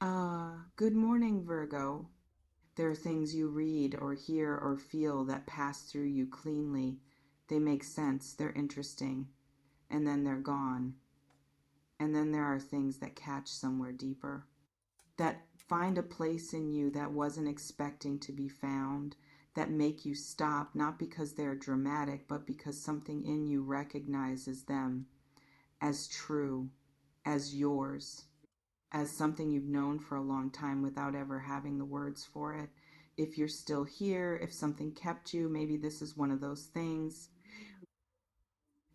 Good morning, Virgo. There are things you read or hear or feel that pass through you cleanly. They make sense, they're interesting, and then they're gone. And then there are things that catch somewhere deeper, that find a place in you that wasn't expecting to be found, that make you stop, not because they're dramatic, but because something in you recognizes them as true, as yours, as something you've known for a long time without ever having the words for it. If you're still here, if something kept you, maybe this is one of those things.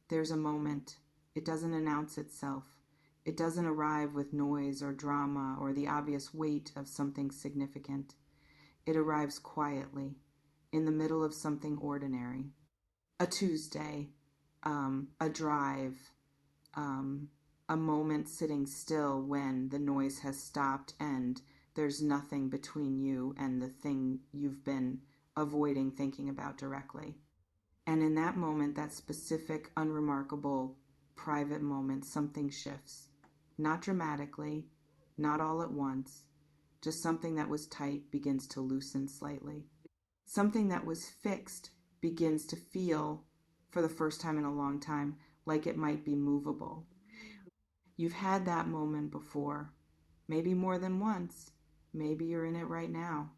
There's a moment. It doesn't announce itself. It doesn't arrive with noise or drama or the obvious weight of something significant. It arrives quietly, in the middle of something ordinary. A Tuesday, a drive, um, a moment sitting still when the noise has stopped and there's nothing between you and the thing you've been avoiding thinking about directly. And in that moment, that specific, unremarkable, private moment, something shifts. Not dramatically, not all at once, just something that was tight begins to loosen slightly. Something that was fixed begins to feel, for the first time in a long time, like it might be movable. You've had that moment before, maybe more than once. Maybe you're in it right now.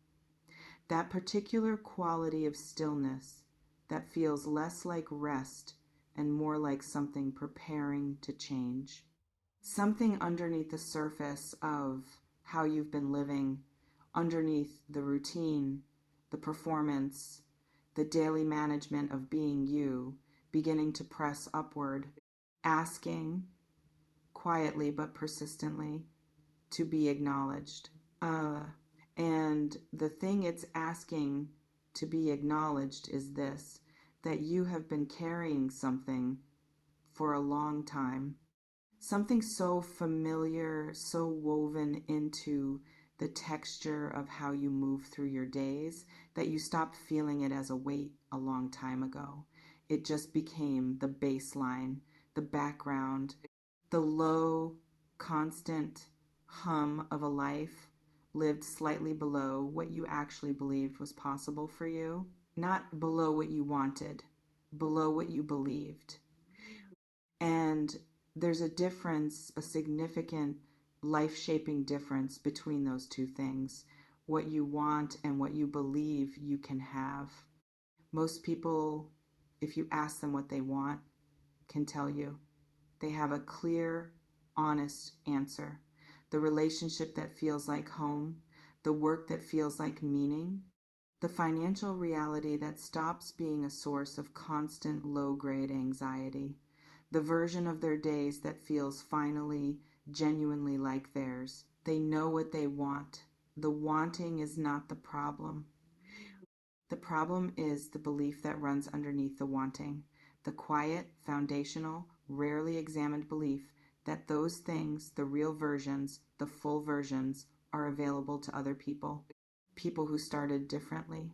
That particular quality of stillness that feels less like rest and more like something preparing to change. Something underneath the surface of how you've been living, underneath the routine, the performance, the daily management of being you, beginning to press upward, asking, quietly but persistently, to be acknowledged. Uh, and the thing it's asking to be acknowledged is this, that you have been carrying something for a long time. Something so familiar, so woven into the texture of how you move through your days that you stopped feeling it as a weight a long time ago. It just became the baseline, the background, the low, constant hum of a life lived slightly below what you actually believed was possible for you. Not below what you wanted, below what you believed. And there's a difference, a significant life shaping difference between those two things, what you want and what you believe you can have. Most people, if you ask them what they want, can tell you. They have a clear, honest answer. The relationship that feels like home, the work that feels like meaning, the financial reality that stops being a source of constant low grade anxiety, the version of their days that feels finally, genuinely like theirs. They know what they want. The wanting is not the problem. The problem is the belief that runs underneath the wanting, the quiet, foundational, rarely examined belief that those things, the real versions, the full versions, are available to other people. People who started differently,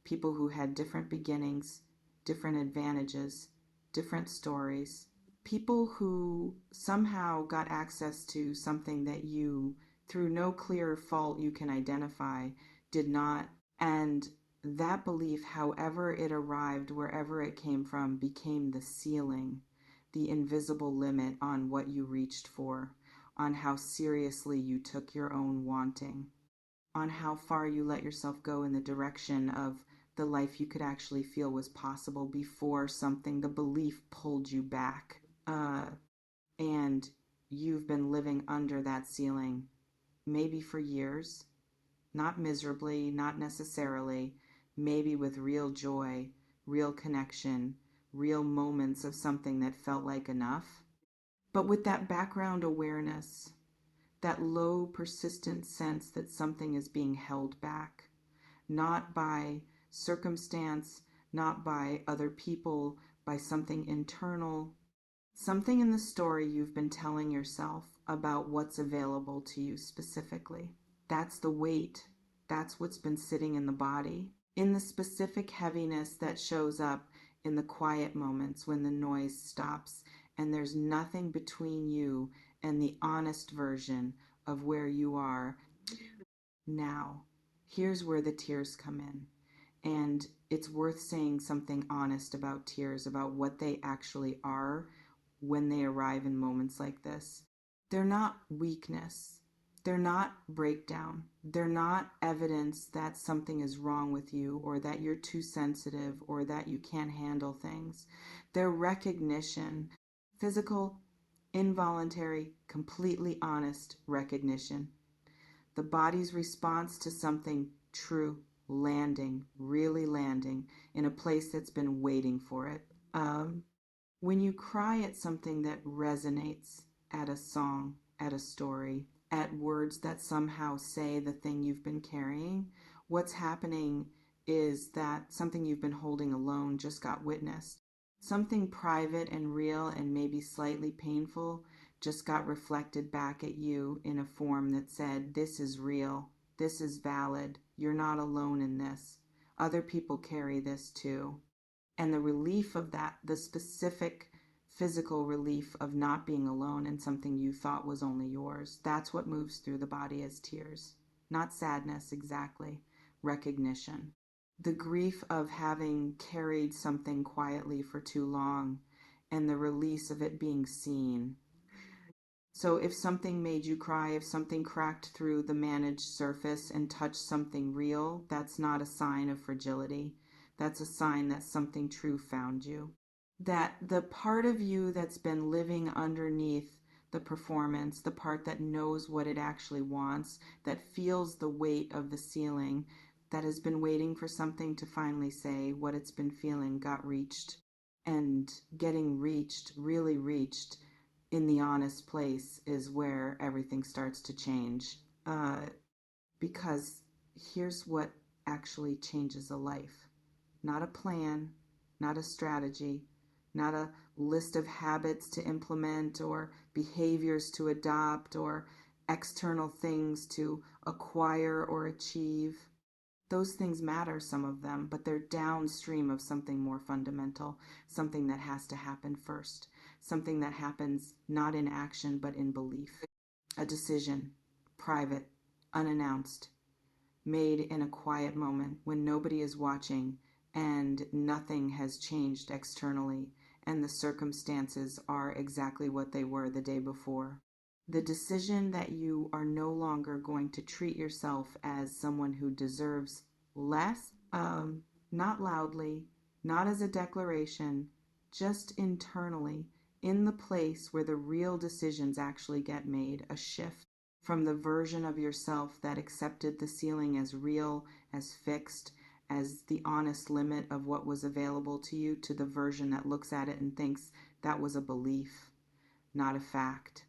people who had different beginnings, different advantages, different stories, people who somehow got access to something that you, through no clear fault you can identify, did not. And that belief, however it arrived, wherever it came from, became the ceiling, the invisible limit on what you reached for, on how seriously you took your own wanting, on how far you let yourself go in the direction of the life you could actually feel was possible before something, the belief, pulled you back. And you've been living under that ceiling, maybe for years, not miserably, not necessarily, maybe with real joy, real connection, real moments of something that felt like enough. But with that background awareness, that low, persistent sense that something is being held back, not by circumstance, not by other people, by something internal, something in the story you've been telling yourself about what's available to you specifically. That's the weight. That's what's been sitting in the body. In the specific heaviness that shows up in the quiet moments when the noise stops and there's nothing between you and the honest version of where you are. Now, here's where the tears come in. And it's worth saying something honest about tears, about what they actually are when they arrive in moments like this. They're not weakness. They're not breakdown. They're not evidence that something is wrong with you or that you're too sensitive or that you can't handle things. They're recognition, physical, involuntary, completely honest recognition. The body's response to something true, landing, really landing in a place that's been waiting for it. When you cry at something that resonates, at a song, at a story, at words that somehow say the thing you've been carrying, what's happening is that something you've been holding alone just got witnessed. Something private and real and maybe slightly painful just got reflected back at you in a form that said, this is real, this is valid, you're not alone in this. Other people carry this too. And the relief of that, the specific physical relief of not being alone in something you thought was only yours, that's what moves through the body as tears. Not sadness exactly, recognition. The grief of having carried something quietly for too long and the release of it being seen. So if something made you cry, if something cracked through the managed surface and touched something real, that's not a sign of fragility. That's a sign that something true found you. That the part of you that's been living underneath the performance, the part that knows what it actually wants, that feels the weight of the ceiling, that has been waiting for something to finally say what it's been feeling got reached. And getting reached, really reached, in the honest place is where everything starts to change. Because here's what actually changes a life. Not a plan, not a strategy, not a list of habits to implement or behaviors to adopt or external things to acquire or achieve. Those things matter, some of them, but they're downstream of something more fundamental, something that has to happen first, something that happens not in action but in belief. A decision, private, unannounced, made in a quiet moment when nobody is watching and nothing has changed externally and the circumstances are exactly what they were the day before. The decision that you are no longer going to treat yourself as someone who deserves less, not loudly, not as a declaration, just internally, in the place where the real decisions actually get made, a shift from the version of yourself that accepted the ceiling as real, as fixed, as the honest limit of what was available to you, to the version that looks at it and thinks that was a belief, not a fact.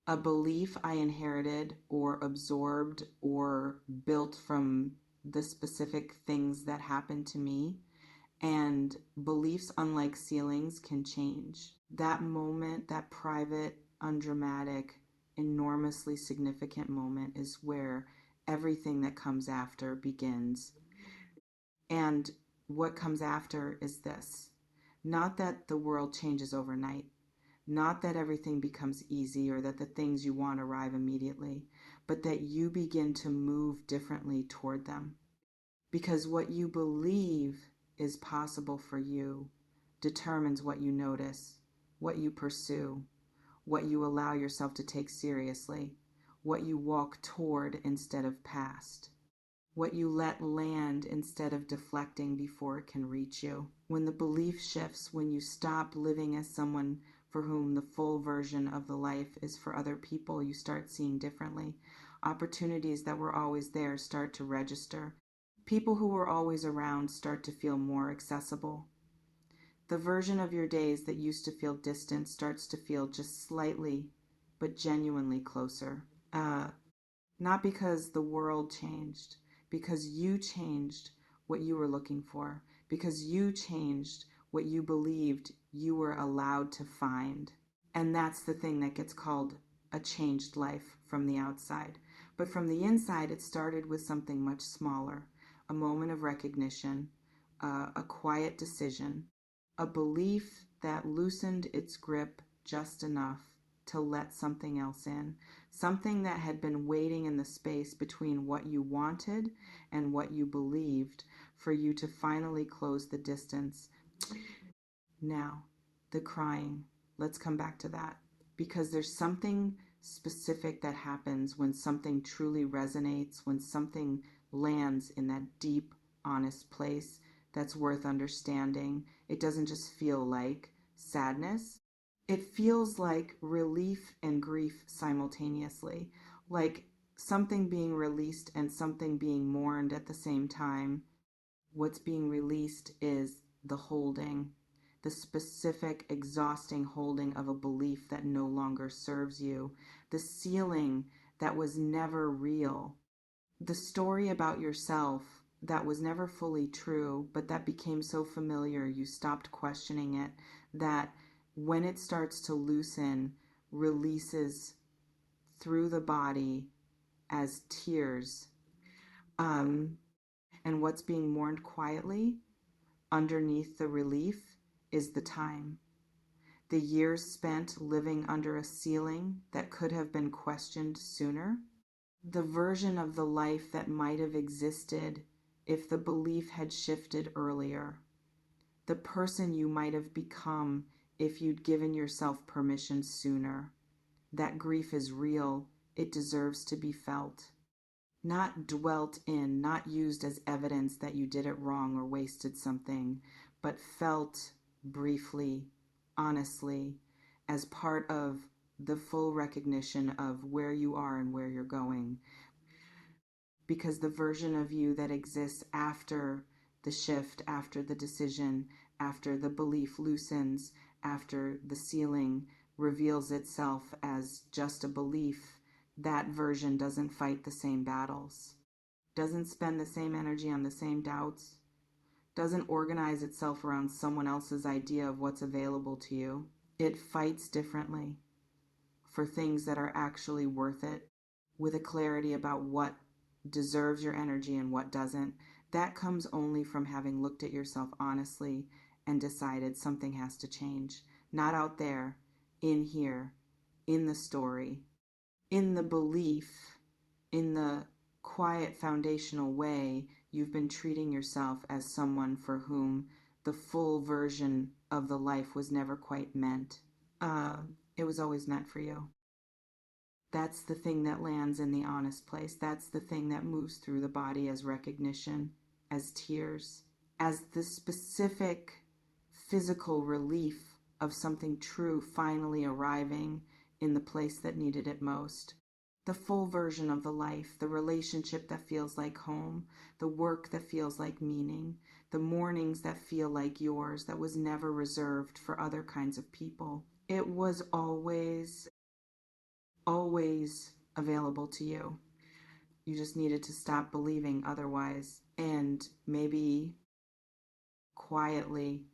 A belief I inherited or absorbed or built from the specific things that happened to me. And beliefs, unlike ceilings, can change. That moment, that private, undramatic, enormously significant moment is where everything that comes after begins. And what comes after is this. Not that the world changes overnight. Not that everything becomes easy or that the things you want arrive immediately, but that you begin to move differently toward them. Because what you believe is possible for you determines what you notice, what you pursue, what you allow yourself to take seriously, what you walk toward instead of past, what you let land instead of deflecting before it can reach you. When the belief shifts, when you stop living as someone for whom the full version of the life is for other people, you start seeing differently. Opportunities that were always there start to register. People who were always around start to feel more accessible. The version of your days that used to feel distant starts to feel just slightly, but genuinely closer. Not because the world changed, because you changed what you were looking for, because you changed what you believed you were allowed to find. And that's the thing that gets called a changed life from the outside. But from the inside, it started with something much smaller, a moment of recognition, a quiet decision, a belief that loosened its grip just enough to let something else in, something that had been waiting in the space between what you wanted and what you believed for you to finally close the distance. Now, the crying. Let's come back to that because there's something specific that happens when something truly resonates, when something lands in that deep, honest place that's worth understanding. It doesn't just feel like sadness. It feels like relief and grief simultaneously, like something being released and something being mourned at the same time. What's being released is the holding, the specific, exhausting holding of a belief that no longer serves you, the sealing that was never real, the story about yourself that was never fully true, but that became so familiar you stopped questioning it, that when it starts to loosen, releases through the body as tears. And what's being mourned quietly underneath the relief is the time. The years spent living under a ceiling that could have been questioned sooner. The version of the life that might have existed if the belief had shifted earlier. The person you might have become if you'd given yourself permission sooner. That grief is real. It deserves to be felt. Not dwelt in, not used as evidence that you did it wrong or wasted something, but felt briefly, honestly, as part of the full recognition of where you are and where you're going. Because the version of you that exists after the shift, after the decision, after the belief loosens, after the ceiling reveals itself as just a belief, that version doesn't fight the same battles, doesn't spend the same energy on the same doubts, doesn't organize itself around someone else's idea of what's available to you. It fights differently for things that are actually worth it, with a clarity about what deserves your energy and what doesn't. That comes only from having looked at yourself honestly and decided something has to change. Not out there, in here, in the story, in the belief, in the quiet foundational way you've been treating yourself as someone for whom the full version of the life was never quite meant. It was always meant for you. That's the thing that lands in the honest place. That's the thing that moves through the body as recognition, as tears, as the specific physical relief of something true finally arriving in the place that needed it most. The full version of the life, the relationship that feels like home, the work that feels like meaning, the mornings that feel like yours, that was never reserved for other kinds of people. It was always available to you. You just needed to stop believing otherwise. And maybe quietly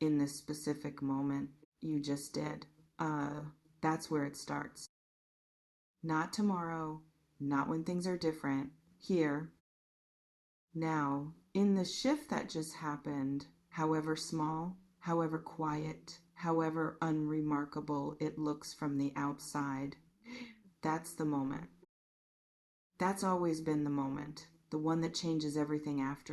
in this specific moment, you just did. That's where it starts. Not tomorrow, not when things are different. Here, now, in the shift that just happened, however small, however quiet, however unremarkable it looks from the outside, that's the moment. That's always been the moment, the one that changes everything after.